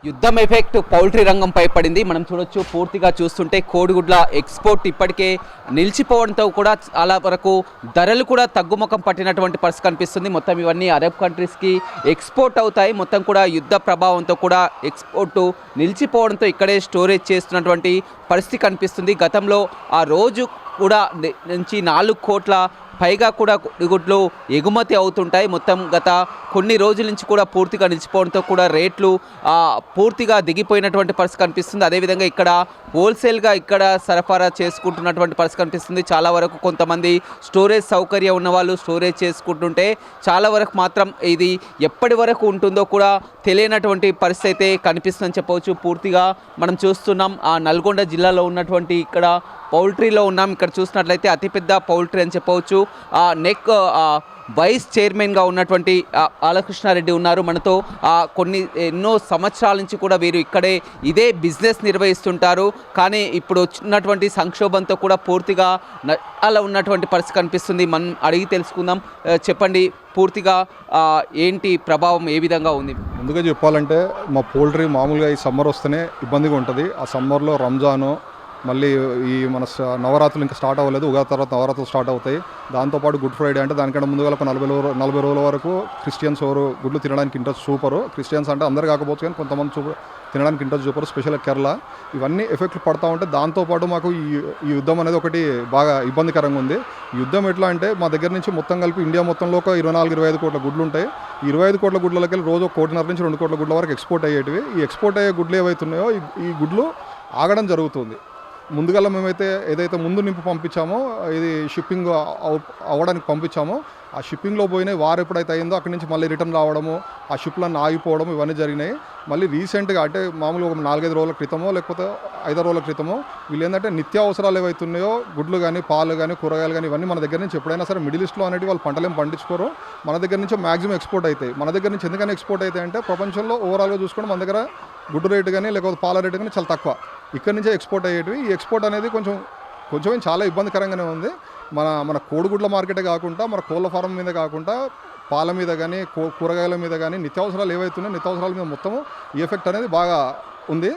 యుద్ధం effect poultry రంగంపై పడింది. మనం చూడొచ్చు, పూర్తిగా చూస్తుంటే కోడిగుడ్ల ఎక్స్పోర్ట్ ఇప్పటికే నిలిచిపోవడంతో కూడా చాలా వరకు ధరలు కూడా తగ్గుముఖం పట్టినటువంటి పరిస్థితి కనిపిస్తుంది. మొత్తం ఇవన్నీ అరబ్ కంట్రీస్కి ఎక్స్పోర్ట్ అవుతాయి. మొత్తం కూడా యుద్ధ ప్రభావంతో కూడా ఎక్స్పోర్ట్ నిలిచిపోవడంతో ఇక్కడే స్టోరేజ్ చేస్తున్నటువంటి పరిస్థితి కనిపిస్తుంది. గతంలో ఆ రోజు కూడా నుంచి 4 కోట్ల పైగా కూడా కోడిగుడ్లు ఎగుమతి అవుతుంటాయి. మొత్తం గత కొన్ని రోజుల నుంచి కూడా పూర్తిగా నిలిచిపోవడంతో కూడా రేట్లు పూర్తిగా దిగిపోయినటువంటి పరిస్థితి కనిపిస్తుంది. అదేవిధంగా ఇక్కడ హోల్సేల్గా ఇక్కడ సరఫరా చేసుకుంటున్నటువంటి పరిస్థితి కనిపిస్తుంది. చాలా వరకు కొంతమంది స్టోరేజ్ సౌకర్యం ఉన్న వాళ్ళు స్టోరేజ్ చేసుకుంటుంటే, చాలా వరకు మాత్రం ఇది ఎప్పటి వరకు ఉంటుందో కూడా తెలియనటువంటి పరిస్థితి అయితే కనిపిస్తుందని చెప్పవచ్చు. పూర్తిగా మనం చూస్తున్నాం నల్గొండ జిల్లాలో ఉన్నటువంటి ఇక్కడ పౌల్ట్రీలో ఉన్నాం. ఇక్కడ చూసినట్లయితే అతిపెద్ద పౌల్ట్రీ అని చెప్పవచ్చు. నెక్ వైస్ చైర్మన్గా ఉన్నటువంటి బాలకృష్ణారెడ్డి ఉన్నారు మనతో. ఎన్నో సంవత్సరాల నుంచి కూడా వీరు ఇక్కడే ఇదే బిజినెస్ నిర్వహిస్తుంటారు. కానీ ఇప్పుడు వచ్చినటువంటి సంక్షోభంతో కూడా పూర్తిగా అలా ఉన్నటువంటి పరిస్థితి కనిపిస్తుంది. మనం అడిగి తెలుసుకుందాం. చెప్పండి, పూర్తిగా ఏంటి ప్రభావం, ఏ విధంగా ఉంది? ముందుగా చెప్పాలంటే మా పౌల్ట్రీ మామూలుగా ఈ సమ్మర్ వస్తేనే ఇబ్బందిగా ఉంటుంది. ఆ సమ్మర్లో రంజాను, మళ్ళీ ఈ మన నవరాత్రులు ఇంకా స్టార్ట్ అవ్వలేదు. ఉగాది తర్వాత నవరాత్రులు స్టార్ట్ అవుతాయి. దాంతోపాటు గుడ్ ఫ్రైడే అంటే దానికంటే ముందుగా ఒక 40 రోజుల వరకు క్రిస్టియన్స్ ఎవరు గుడ్లు తినడానికి ఇంట్రెస్ట్ చూపరు. క్రిస్టియన్స్ అంటే అందరు కాకపోవచ్చు, కానీ కొంతమంది తినడానికి ఇంట్రెస్ట్ చూపరు, స్పెషల్గా కేరళ. ఇవన్నీ ఎఫెక్ట్లు పడతా ఉంటే దాంతోపాటు మాకు ఈ యుద్ధం అనేది ఒకటి బాగా ఇబ్బందికరంగా ఉంది. యుద్ధం ఎట్లా అంటే మా దగ్గర నుంచి మొత్తం కలిపి ఇండియా మొత్తంలో ఒక 24-25 కోట్ల గుడ్లు ఉంటాయి. 25 కోట్ల గుడ్లకి రోజు 1.5 కోటి నుంచి 2 కోట్ల గుడ్ల వరకు ఎక్స్పోర్ట్ అయ్యేటివి. ఈ ఎక్స్పోర్ట్ అయ్యే గుడ్లు ఏవైతున్నాయో ఈ గుడ్లు ఆగడం జరుగుతుంది. ముందుగా మేమైతే ఏదైతే ముందు నింపు పంపించామో, ఇది షిప్పింగ్ అవ్వడానికి పంపించామో, ఆ షిప్పింగ్లో పోయినాయి. వారు ఎప్పుడైతే అయిందో అక్కడి నుంచి మళ్ళీ రిటర్న్ రావడము, ఆ షిప్లను ఆగిపోవడం, ఇవన్నీ జరిగినాయి. మళ్ళీ రీసెంట్గా అంటే మామూలుగా ఒక 4-5 రోజుల క్రితమో లేకపోతే 5 రోజుల క్రితమో వీళ్ళు ఏంటంటే నిత్యావసరాలు ఏవైతున్నాయో గుడ్లు కానీ, పాలు కానీ, కూరగాయలు కానీ ఇవన్నీ మన దగ్గర నుంచి ఎప్పుడైనా సరే మిడిల్ ఈస్ట్లో అనేవి వాళ్ళు పంటలేం పండించుకోరు. మన దగ్గర నుంచి మ్యాక్సిమం ఎక్స్పోర్ట్ అవుతాయి. మన దగ్గర నుంచి ఎందుకని ఎక్స్పోర్ట్ అవుతాయి అంటే ప్రపంచంలో ఓవరాల్గా చూసుకుంటే మన దగ్గర గుడ్డు రేటు కానీ లేకపోతే పాల రేటు కానీ చాలా తక్కువ. ఇక్కడి నుంచే ఎక్స్పోర్ట్ అయ్యేటివి. ఈ ఎక్స్పోర్ట్ అనేది కొంచెం చాలా ఇబ్బందికరంగానే ఉంది. మన కోడిగుడ్ల మార్కెటే కాకుండా, మన కోళ్ళ ఫారం మీద కాకుండా, పాల మీద కానీ, కూరగాయల మీద కానీ, నిత్యావసరాలు ఏవైతున్నాయో నిత్యావసరాల మీద మొత్తము ఈ ఎఫెక్ట్ అనేది బాగా ఉంది.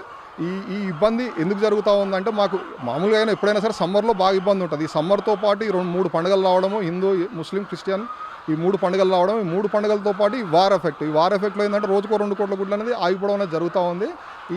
ఈ ఇబ్బంది ఎందుకు జరుగుతూ ఉందంటే, మాకు మామూలుగా ఎప్పుడైనా సరే సమ్మర్లో బాగా ఇబ్బంది ఉంటుంది. ఈ సమ్మర్తో పాటు ఈ 2-3 పండుగలు రావడము, హిందూ, ముస్లిం, క్రిస్టియన్ ఈ 3 పండుగలు రావడం, ఈ 3 పండుగలతో పాటు ఈ వార్ ఎఫెక్ట్లో ఏంటంటే రోజుకో 2 కోట్ల గుడ్లు అనేది ఆగిపోవడం అనేది జరుగుతూ ఉంది.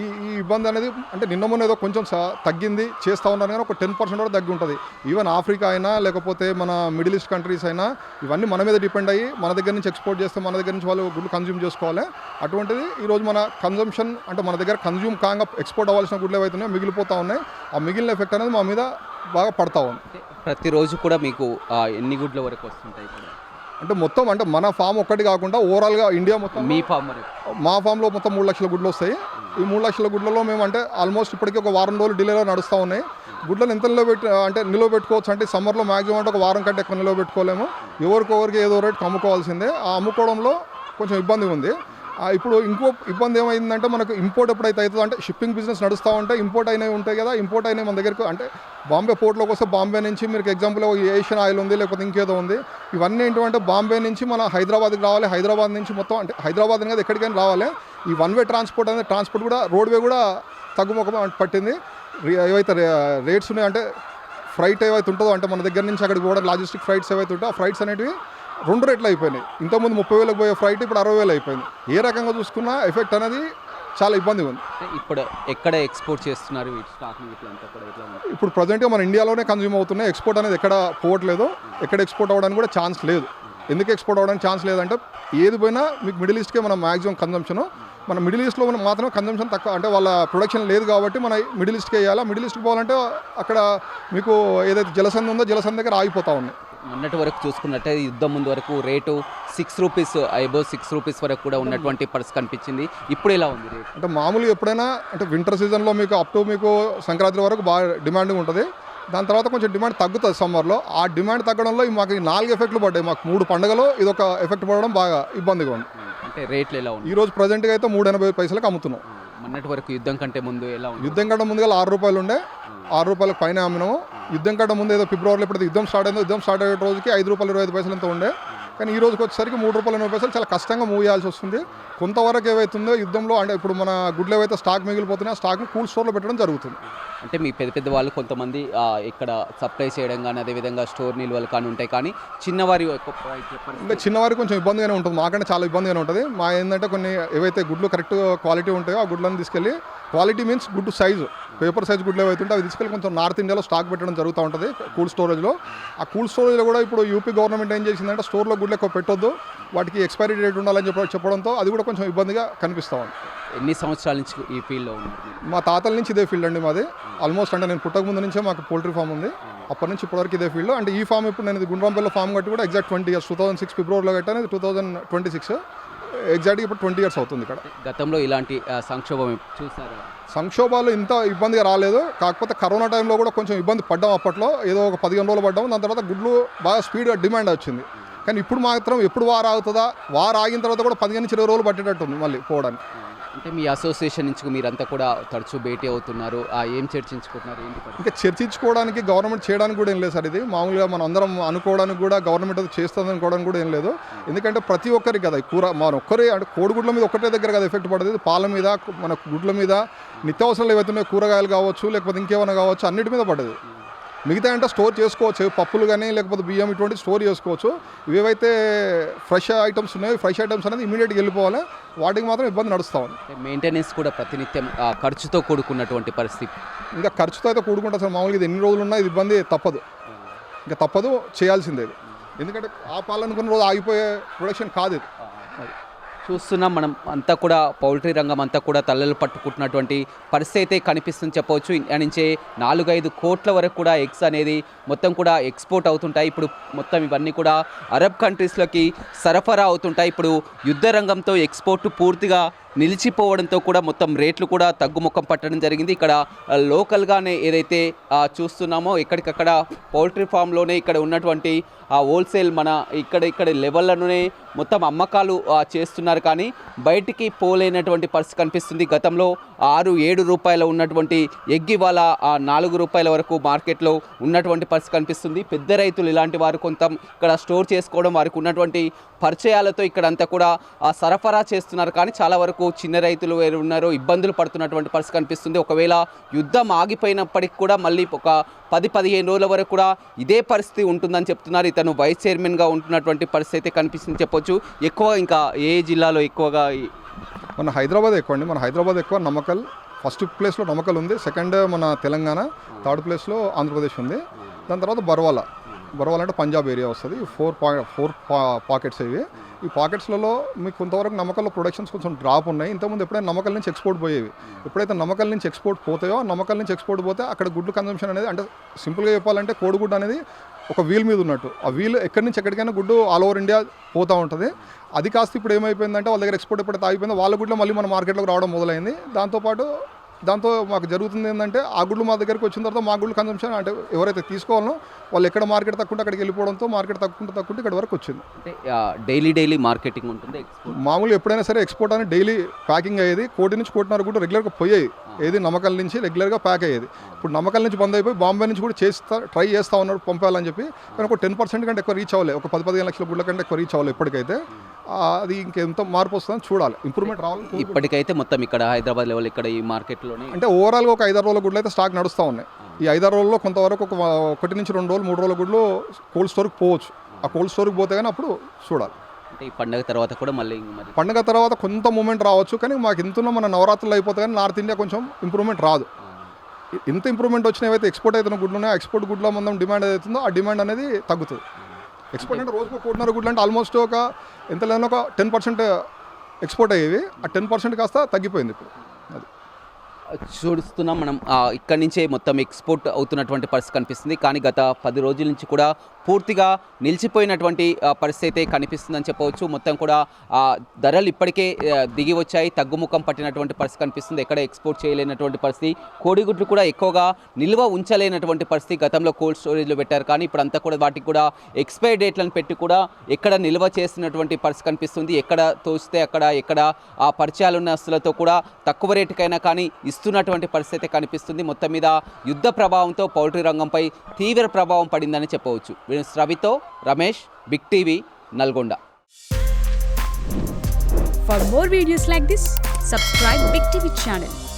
ఈ ఇబ్బంది అనేది అంటే నిన్న మొన్న ఏదో కొంచెం తగ్గింది చేస్తూ ఉన్నారు, కానీ ఒక 10% కూడా తగ్గి ఉంటుంది. ఈవెన్ ఆఫ్రికా అయినా లేకపోతే మన మిడిల్ ఈస్ట్ కంట్రీస్ అయినా ఇవన్నీ మన మీద డిపెండ్ అయ్యి మన దగ్గర నుంచి ఎక్స్పోర్ట్ చేస్తే మన దగ్గర నుంచి వాళ్ళు గుడ్లు కన్జ్యూమ్ చేసుకోవాలి. అటువంటిది ఈరోజు మన కన్జంప్షన్ అంటే మన దగ్గర కన్జ్యూమ్ కాగా ఎక్స్పోర్ట్ అవ్వాల్సిన గుడ్లు ఏవైతున్నాయో మిగిలిపోతూ ఉన్నాయి. ఆ మిగిలిన ఎఫెక్ట్ అనేది మా మీద బాగా పడతా ఉంది. ప్రతిరోజు కూడా మీకు ఎన్ని గుడ్ల వరకు వస్తుంటాయి? అంటే మొత్తం అంటే మన ఫామ్ ఒక్కటి కాకుండా ఓవరాల్గా ఇండియా మొత్తం, మీ ఫామ్ మా ఫామ్లో మొత్తం 3 లక్షల గుడ్లు వస్తాయి. ఈ 3 లక్షల గుడ్లలో మేము అంటే ఆల్మోస్ట్ ఇప్పటికీ ఒక వారం రోజులు డిలేలో నడుస్తూ ఉన్నాయి. గుడ్లను ఎంత నిల్వ పెట్టుకోవచ్చు అంటే సమ్మర్లో మ్యాక్సిమం అంటే ఒక వారం కంటే ఎక్కువ నిల్వ పెట్టుకోలేము. ఎవరికి ఏదో రేటుకి అమ్ముకోవాల్సిందే. ఆ అమ్ముకోవడంలో కొంచెం ఇబ్బంది ఉంది. ఇప్పుడు ఇంకో ఇబ్బంది ఏమైందంటే, మనకు ఇంపోర్ట్ ఎప్పుడైతే అవుతుందో అంటే షిప్పింగ్ బిజినెస్ నడుస్తూ ఉంటే ఇంపోర్ట్ అయినవి ఉంటాయి కదా. ఇంపోర్ట్ అయినవి మన దగ్గరకు అంటే బాంబే పోర్ట్లోకి వస్తే బాంబే నుంచి మీకు ఎగ్జాంపుల్ ఏషియన్ ఆయిల్ ఉంది, లేకపోతే ఇంకేదో ఉంది. ఇవన్నీ ఏంటంటే బాంబే నుంచి మన హైదరాబాద్కి రావాలి. హైదరాబాద్ నుంచి మొత్తం అంటే హైదరాబాద్ కదా ఎక్కడికైనా రావాలి. ఈ వన్ వే ట్రాన్స్పోర్ట్ అనేది ట్రాన్స్పోర్ట్ కూడా రోడ్వే కూడా తగ్గుముఖం పట్టింది. ఏవైతే రేట్స్ ఉన్నాయో అంటే ఫ్రైట్ ఏవైతే ఉంటుందో అంటే మన దగ్గర నుంచి అక్కడికి కూడా లాజిస్టిక్ ఫ్రైట్స్ ఏవైతే ఉంటాయో ఆ ఫ్రైట్స్ అనేవి 2 రేట్లు అయిపోయినాయి. ఇంతకుముందు 30,000 పోయే ఫ్లైట్ ఇప్పుడు 60,000 అయిపోయింది. ఏ రకంగా చూసుకున్నా ఎఫెక్ట్ అనేది చాలా ఇబ్బందిగా ఉంది. ఇప్పుడు ఎక్కడ ఎక్స్పోర్ట్ చేస్తున్నారు? ఇప్పుడు ప్రజెంట్గా మన ఇండియాలోనే కన్జ్యూమ్ అవుతున్నాయి. ఎక్స్పోర్ట్ అనేది ఎక్కడ పోవట్లేదు. ఎక్కడ ఎక్స్పోర్ట్ అవ్వడానికి కూడా ఛాన్స్ లేదు. ఎందుకు ఎక్స్పోర్ట్ అవ్వడానికి ఛాన్స్ లేదంటే, ఏది పోయినా మీకు మిడిల్ ఈస్ట్కే మనం మ్యాక్సిమం కన్జంప్షను. మన మిడిల్ ఈస్ట్లో మనం మాత్రమే కన్జంప్షన్ తక్కువ, అంటే వాళ్ళ ప్రొడక్షన్ లేదు కాబట్టి మన మిడిల్ ఈస్ట్కే వేయాలి. మిడిల్ ఈస్ట్కి పోవాలంటే అక్కడ మీకు ఏదైతే జలసంధి ఉందో జలసంధి దగ్గర ఆగిపోతూ ఉన్నాయి. మొన్నటి వరకు చూసుకున్నట్టే యుద్ధం ముందు వరకు రేటు 6 రూపీస్, అబోవ్ 6 రూపీస్ వరకు కూడా ఉన్నటువంటి పరిస్థితి కనిపించింది. ఇప్పుడు ఎలా ఉంది రేట్? అంటే మామూలుగా ఎప్పుడైనా అంటే వింటర్ సీజన్లో మీకు అప్ టు మీకు సంక్రాంతి వరకు బాగా డిమాండింగ్ ఉంటుంది. దాని తర్వాత కొంచెం డిమాండ్ తగ్గుతుంది సమ్మర్లో. ఆ డిమాండ్ తగ్గడంలో మాకు 4 ఎఫెక్ట్లు పడ్డాయి. మాకు 3 పండుగలు ఇదొక ఎఫెక్ట్ పడడం బాగా ఇబ్బందిగా ఉంది. అంటే రేట్లు ఎలా ఉంది? ఈరోజు ప్రజెంట్గా అయితే 3.80 పైసలకు అమ్ముతున్నాం. మొన్నటి వరకు యుద్ధం కంటే ముందు ఎలా ఉంది? యుద్ధం కంటే ముందుగా 6 రూపాయలు ఉండే, 6 రూపాయలకు పైన అమ్మినాము. యుద్ధం కంటే ముందు ఏదో ఫిబ్రవరిలో ఎప్పుడైతే యుద్ధం స్టార్ట్ అయ్యే రోజుకి 5 రూపాయలు 25 పైసలు ఎంతో ఉండే. కానీ ఈ రోజుకి వచ్చేసరికి ₹3.80 చాలా కష్టంగా మూవ్ చేయాల్సి వస్తుంది. కొంతవరకు ఏవైతుందో యుద్ధంలో అంటే ఇప్పుడు మన గుడ్లు ఏవైతే స్టాక్ మిగిలిపోతున్నాయో ఆ స్టాక్ని కూల్ స్టోర్లో పెట్టడం జరుగుతుంది. అంటే మీ పెద్ద పెద్ద వాళ్ళు కొంతమంది ఇక్కడ సప్లై చేయడం కానీ అదేవిధంగా స్టోర్ నిల్వలు కానీ ఉంటాయి, కానీ చిన్నవారి ఇంకా చిన్నవారికి కొంచెం ఇబ్బందిగానే ఉంటుంది, మాకంటే చాలా ఇబ్బందిగానే ఉంటుంది. మా ఏంటంటే కొన్ని ఏవైతే గుడ్లు కరెక్ట్ క్వాలిటీ ఉంటాయో ఆ గుడ్లను తీసుకెళ్ళి, క్వాలిటీ మీన్స్ గుడ్డు సైజు, పేపర్ సైజ్ గుడ్లు ఏవైతే ఉంటే అవి తీసుకెళ్ళి కొంచెం నార్త్ ఇండియాలో స్టాక్ పెట్టడం జరుగుతూ ఉంటుంది కూల్ స్టోరేజ్లో. ఆ కూల్ స్టోరేజ్లో కూడా ఇప్పుడు యూపీ గవర్నమెంట్ ఏం చేసిందంటే స్టోర్లో గుడ్లు ఎక్కువ పెట్టొద్దు, వాటికి ఎక్స్పైరీ డేట్ ఉండాలని చెప్పడంతో అది కూడా కొంచెం ఇబ్బందిగా కనిపిస్తూ ఉంది. ఎన్ని సంవత్సరాల నుంచి ఈ ఫీల్డ్లో ఉన్నారు? మా తాతల నుంచి ఇదే ఫీల్డ్ అండి మాది. ఆల్మోస్ట్ అంటే నేను పుట్టక ముందు నుంచే మాకు పోల్ట్రీ ఫామ్ ఉంది. అప్పటి నుంచి ఇప్పటివరకు ఇదే ఫీల్డ్. అంటే ఈ ఫామ్ ఇప్పుడు నేను గుండ్రాంపల్లిలో ఫామ్ కట్టి కూడా ఎగ్జాక్ట్ 20 years, 2006 ఫిబ్రవరిలో కట్టాను, 2026 ఎగ్జాక్ట్గా ఇప్పుడు 20 years అవుతుంది ఇక్కడ. గతంలో ఇలాంటి సంక్షోభం చూసారా? సంక్షోభాలు ఇంత ఇబ్బందిగా రాలేదు, కాకపోతే కరోనా టైంలో కూడా కొంచెం ఇబ్బంది పడ్డాం. అప్పట్లో ఏదో ఒక 15 రోజులు పడ్డాము, దాని తర్వాత గుడ్లు బాగా స్పీడ్గా డిమాండ్ వచ్చింది. కానీ ఇప్పుడు మాత్రం ఎప్పుడు వారు ఆగుతుందా, వారు ఆగిన తర్వాత కూడా 15 నుంచి 20 రోజులు పట్టేటట్టు ఉంది మళ్ళీ పోవడానికి. అంటే మీ అసోసియేషన్ నుంచి మీరంతా కూడా తరచూ భేటీ అవుతున్నారు, ఏం చర్చించుకుంటున్నారు ఏంటి? ఇంకా చర్చించుకోవడానికి గవర్నమెంట్ చేయడానికి కూడా ఏం లేదు సార్. ఇది మామూలుగా మనం అందరం అనుకోవడానికి కూడా గవర్నమెంట్ అది చేస్తుంది అనుకోవడానికి కూడా ఏం లేదు. ఎందుకంటే ప్రతి ఒక్కరికి కదా కూర మన ఒక్కరి అంటే కోడిగుడ్ల మీద ఒక్కటే దగ్గర కదా ఎఫెక్ట్ పడుతుంది, పాల మీద, మన గుడ్ల మీద, నిత్యావసరాలు ఏవైతున్నాయో కూరగాయలు కావచ్చు లేకపోతే ఇంకేమైనా కావచ్చు అన్నిటి మీద పడ్డది. మిగతా అంటే స్టోర్ చేసుకోవచ్చు, పప్పులు కానీ లేకపోతే బియ్యం ఇటువంటి స్టోర్ చేసుకోవచ్చు. ఇవేవైతే ఫ్రెష్ ఐటమ్స్ ఉన్నాయో ఫ్రెష్ ఐటమ్స్ అనేది ఇమీడియట్గా వెళ్ళిపోవాలి, వాటికి మాత్రం ఇబ్బంది నడుస్తూ ఉంది. మెయింటెనెన్స్ కూడా ప్రతినిత్యం ఖర్చుతో కూడుకున్నటువంటి పరిస్థితి. ఇంకా ఖర్చుతో అయితే కూడుకుంటా సార్. మామూలుగా ఇది ఎన్ని రోజులు ఉన్నా ఇది ఇబ్బంది తప్పదు, ఇంకా తప్పదు, చేయాల్సిందే ఇది. ఎందుకంటే ఆపాలనుకున్న రోజు ఆగిపోయే ప్రొడక్షన్ కాదు ఇది. చూస్తున్నాం మనం అంతా కూడా పౌల్ట్రీ రంగం అంతా కూడా తల్లలు పట్టుకుంటున్నటువంటి పరిస్థితి అయితే కనిపిస్తుంది చెప్పవచ్చు. ఇండియా నుంచే 4-5 కోట్ల వరకు కూడా ఎగ్స్ అనేది మొత్తం కూడా ఎక్స్పోర్ట్ అవుతుంటాయి. ఇప్పుడు మొత్తం ఇవన్నీ కూడా అరబ్ కంట్రీస్లోకి సరఫరా అవుతుంటాయి. ఇప్పుడు యుద్ధ రంగంతో ఎక్స్పోర్ట్ పూర్తిగా నిలిచిపోవడంతో కూడా మొత్తం రేట్లు కూడా తగ్గుముఖం పట్టడం జరిగింది. ఇక్కడ లోకల్గానే ఏదైతే చూస్తున్నామో ఎక్కడికక్కడ పౌల్ట్రీ ఫామ్లోనే ఇక్కడ ఉన్నటువంటి హోల్సేల్ మన ఇక్కడ లెవెల్లోనే మొత్తం అమ్మకాలు చేస్తున్నారు, కానీ బయటికి పోలేనటువంటి పరిస్థితి కనిపిస్తుంది. గతంలో 6-7 రూపాయలు ఉన్నటువంటి ఎగ్ ఇవాళ 4 రూపాయల వరకు మార్కెట్లో ఉన్నటువంటి పరిస్థితి కనిపిస్తుంది. పెద్ద రైతులు ఇలాంటి వారు కొంత ఇక్కడ స్టోర్ చేసుకోవడం, వారికి ఉన్నటువంటి పరిచయాలతో ఇక్కడంతా కూడా సరఫరా చేస్తున్నారు, కానీ చాలా వరకు చిన్న రైతులు వేరు ఉన్నారో ఇబ్బందులు పడుతున్నటువంటి పరిస్థితి కనిపిస్తుంది. ఒకవేళ యుద్ధం ఆగిపోయినప్పటికీ కూడా మళ్ళీ ఒక 10-15 రోజుల వరకు కూడా ఇదే పరిస్థితి ఉంటుందని చెప్తున్నారు. ఇతను వైస్ చైర్మన్గా ఉంటున్నటువంటి పరిస్థితి అయితే కనిపిస్తుంది చెప్పొచ్చు. ఎక్కువ ఇంకా ఏ జిల్లాలో ఎక్కువగా? మన హైదరాబాద్ ఎక్కువ అండి. మన హైదరాబాద్ ఎక్కువ. నమ్మకల్ ఫస్ట్ ప్లేస్లో నమ్మకల్ ఉంది, సెకండ్ మన తెలంగాణ, థర్డ్ ప్లేస్లో ఆంధ్రప్రదేశ్ ఉంది. దాని తర్వాత బర్వాలా అంటే పంజాబ్ ఏరియా వస్తుంది. 4 పాకెట్స్ ఇవి. ఈ పాకెట్స్లలో మీకు కొంతవరకు నమ్మకల్లో ప్రొడక్షన్స్ కొంచెం డ్రాప్ ఉన్నాయి. ఇంతకుముందు ఎప్పుడైనా నమ్మకల్ నుంచి ఎక్స్పోర్ట్ పోయేవి, ఎప్పుడైతే నమ్మకల్ నుంచి ఎక్స్పోర్ట్ పోతాయో నమ్మకల్ నుంచి ఎక్స్పోర్ట్ పోతే అక్కడ గుడ్లు కన్సంప్షన్ అనేది, అంటే సింపుల్గా చెప్పాలంటే కోడిగుడ్డు అనేది ఒక వీల్ మీద ఉన్నట్టు. ఆ వీల్ ఎక్కడి నుంచి ఎక్కడికైనా గుడ్డు ఆల్ ఓవర్ ఇండియా పోతూ ఉంటుంది. అది కాస్త ఇప్పుడు ఏమైపోయిందంటే వాళ్ళ దగ్గర ఎక్స్పోర్ట్ ఎప్పుడైతే ఆగిపోయిందో వాళ్ళ గుడ్లు మళ్ళీ మన మార్కెట్లోకి రావడం మొదలైంది. దాంతో మాకు జరుగుతుంది ఏంటంటే ఆ గుడ్లు మా దగ్గరికి వచ్చిన తర్వాత మా గుడ్లు కన్సంప్షన్ అంటే ఎవరైతే తీసుకోవాలనో వాళ్ళు ఎక్కడ మార్కెట్ తక్కువ అక్కడికి వెళ్ళిపోవడంతో మార్కెట్ తక్కువ ఇక్కడ వరకు వచ్చింది. అంటే డైలీ మార్కెటింగ్ ఉంటుంది. మామూలు ఎప్పుడైనా సరే ఎక్స్పోర్ట్ అని డైలీ ప్యాకింగ్ అయ్యేది. 1 నుంచి 1.5 కూడా రెగ్యులర్గా పోయాయి. ఏది నమ్మకల్ నుంచి రెగ్యులర్గా ప్యాక్ అయ్యేది. ఇప్పుడు నమ్మకల్ నుంచి బంద్ అయిపోయి బాంబే నుంచి కూడా ట్రై చేస్తూ ఉన్నారు పంపాలని చెప్పి, కానీ ఒక 10% కంటే ఎక్కువ రీచ్ అవ్వలేదు. ఒక 10-15 లక్షల గుడ్ల కంటే ఎక్కువ రీచ్ అవ్వలేదు ఇప్పటికైతే. అది ఇంకెంత మార్పు వస్తుందని చూడాలి, ఇంప్రూవ్మెంట్ రావాలి. ఇప్పటికైతే మొత్తం ఇక్కడ హైదరాబాద్ లెవెల్ ఇక్కడ ఈ మార్కెట్లోనే అంటే ఓవరాల్గా ఒక 5-6 రోజుల గుడ్లు అయితే స్టాక్ నడుస్తూ ఉన్నాయి. ఈ 5-6 రోజుల్లో కొంతవరకు ఒక 1 నుంచి 2 రోజులు 3 రోజుల గుడ్లు కోల్డ్ స్టోర్కి పోవచ్చు. ఆ కోల్డ్ స్టోర్కి పోతే కానీ అప్పుడు చూడాలి. అంటే ఈ పండుగ తర్వాత కూడా మళ్ళీ పండుగ తర్వాత కొంత మూమెంట్ రావచ్చు, కానీ మాకు ఇంతలో మన నవరాత్రులు అయిపోతే కానీ నార్త్ ఇండియా కొంచెం ఇంప్రూవ్మెంట్ రాదు. ఇంత ఇంప్రూవ్మెంట్ వచ్చిన ఏవైతే ఎక్స్పోర్ట్ అవుతున్న గుడ్లు ఉన్నాయో ఎక్స్పోర్ట్ గుడ్ల మందం డిమాండ్ ఏదైతుందో ఆ డిమాండ్ అనేది తగ్గుతుంది. ఎక్స్పోర్ట్ అంటే రోజుకు 1.5 గుడ్లు అంటే ఆల్మోస్ట్ ఒక ఎంత లేదన్నా ఒక 10% ఎక్స్పోర్ట్ అయ్యేవి. ఆ 10% కాస్త తగ్గిపోయింది ఇప్పుడు. అది చూస్తున్నాం మనం. ఇక్కడి నుంచే మొత్తం ఎక్స్పోర్ట్ అవుతున్నటువంటి పరిస్థితి కనిపిస్తుంది, కానీ గత 10 రోజుల నుంచి కూడా పూర్తిగా నిలిచిపోయినటువంటి పరిస్థితి కనిపిస్తుందని చెప్పవచ్చు. మొత్తం కూడా ధరలు ఇప్పటికే దిగి వచ్చాయి, తగ్గుముఖం పట్టినటువంటి పరిస్థితి కనిపిస్తుంది. ఎక్కడ ఎక్స్పోర్ట్ చేయలేనటువంటి పరిస్థితి, కోడిగుడ్లు కూడా ఎక్కువగా నిల్వ ఉంచలేనటువంటి పరిస్థితి. గతంలో కోల్డ్ స్టోరేజ్లో పెట్టారు, కానీ ఇప్పుడు అంతా కూడా వాటికి కూడా ఎక్స్పైరీ డేట్లను పెట్టి కూడా ఎక్కడ నిల్వ చేసినటువంటి పరిస్థితి కనిపిస్తుంది. ఎక్కడ తోస్తే ఎక్కడ ఆ పరిచయాలున్న ఆస్తులతో కూడా తక్కువ రేటుకైనా కానీ ఇస్తున్నటువంటి పరిస్థితి కనిపిస్తుంది. మొత్తం మీద యుద్ధ ప్రభావంతో పౌల్ట్రీ రంగంపై తీవ్ర ప్రభావం పడిందని చెప్పవచ్చు. రవితో Ramesh, big TV, Nalgonda. For more videos like this, subscribe Big TV channel.